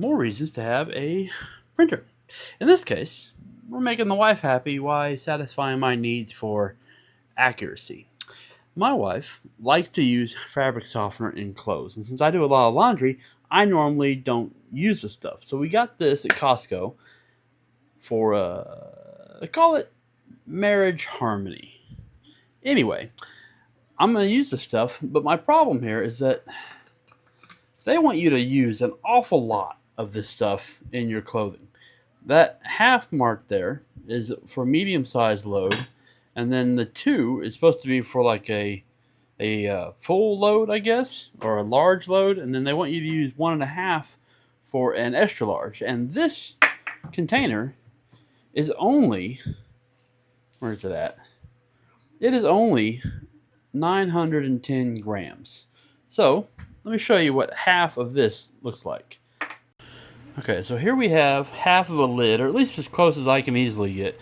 more reasons to have a printer. In this case, we're making the wife happy while satisfying my needs for accuracy. My wife likes to use fabric softener in clothes, and since I do a lot of laundry, I normally don't use the stuff. So we got this at Costco for, I call it marriage harmony. Anyway, I'm going to use the stuff, but my problem here is that they want you to use an awful lot of this stuff in your clothing. That half mark there is for medium-sized load, and then the 2 is supposed to be for like a full load, I guess, or a large load, and then they want you to use 1.5 for an extra large. And this container is only, where is it at? It is only 910 grams. So let me show you what half of this looks like. Okay, so here we have half of a lid, or at least as close as I can easily get.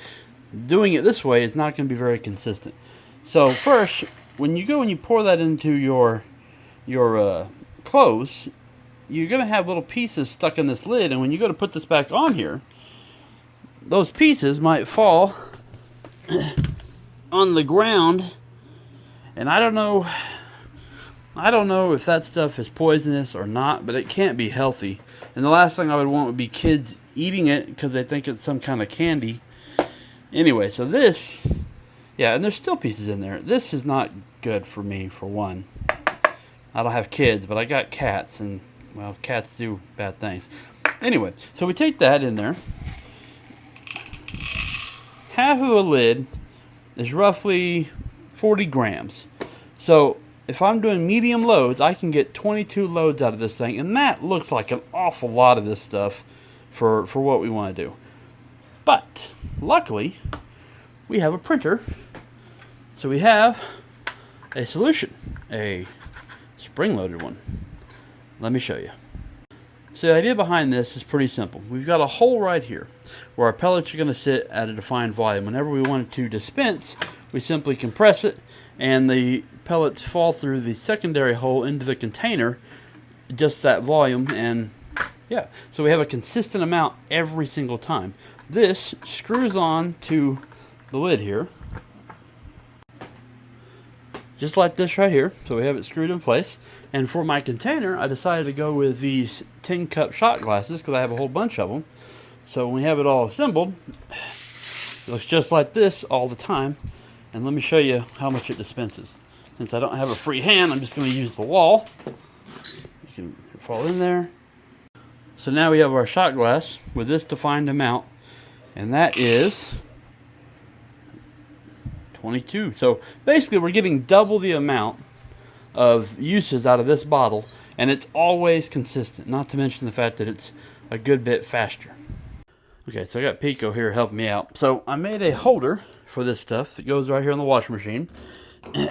Doing it this way is not going to be very consistent. So first, when you go and you pour that into your clothes, you're going to have little pieces stuck in this lid, and when you go to put this back on here, those pieces might fall on the ground, and I don't know if that stuff is poisonous or not, but it can't be healthy. And the last thing I would want would be kids eating it because they think it's some kind of candy. Anyway, so this, yeah, and there's still pieces in there. This is not good for me, for one. I don't have kids, but I got cats, and, well, cats do bad things. Anyway, so we take that in there. Half of a lid is roughly 40 grams. So if I'm doing medium loads, I can get 22 loads out of this thing, and that looks like an awful lot of this stuff for what we want to do. But luckily, we have a printer, so we have a solution, a spring-loaded one. Let me show you. So the idea behind this is pretty simple. We've got a hole right here where our pellets are going to sit at a defined volume. Whenever we want to dispense, we simply compress it, and the pellets fall through the secondary hole into the container, just that volume, and yeah. So we have a consistent amount every single time. This screws on to the lid here, just like this right here. So we have it screwed in place. And for my container, I decided to go with these 10-cup shot glasses because I have a whole bunch of them. So when we have it all assembled, it looks just like this all the time. And let me show you how much it dispenses. Since I don't have a free hand, I'm just going to use the wall. You can fall in there. So now we have our shot glass with this defined amount, and that is 22. So basically we're getting double the amount of uses out of this bottle, and it's always consistent, not to mention the fact that it's a good bit faster. Okay, so I got Pico here helping me out. So I made a holder for this stuff that goes right here in the washing machine.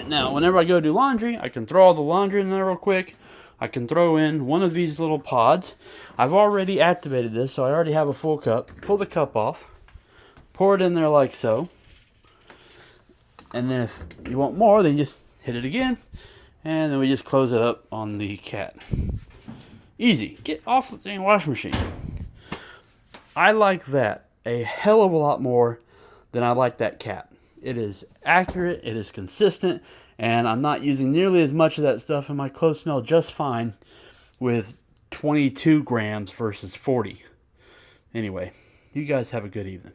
Now, whenever I go do laundry, I can throw all the laundry in there real quick. I can throw in one of these little pods. I've already activated this, so I already have a full cup. Pull the cup off, pour it in there like so. And then if you want more, then you just hit it again. And then we just close it up on the cat. Easy. Get off the dang washing machine. I like that a hell of a lot more than I like that cat. It is accurate, it is consistent, and I'm not using nearly as much of that stuff, and my clothes smell just fine with 22 grams versus 40. Anyway, you guys have a good evening.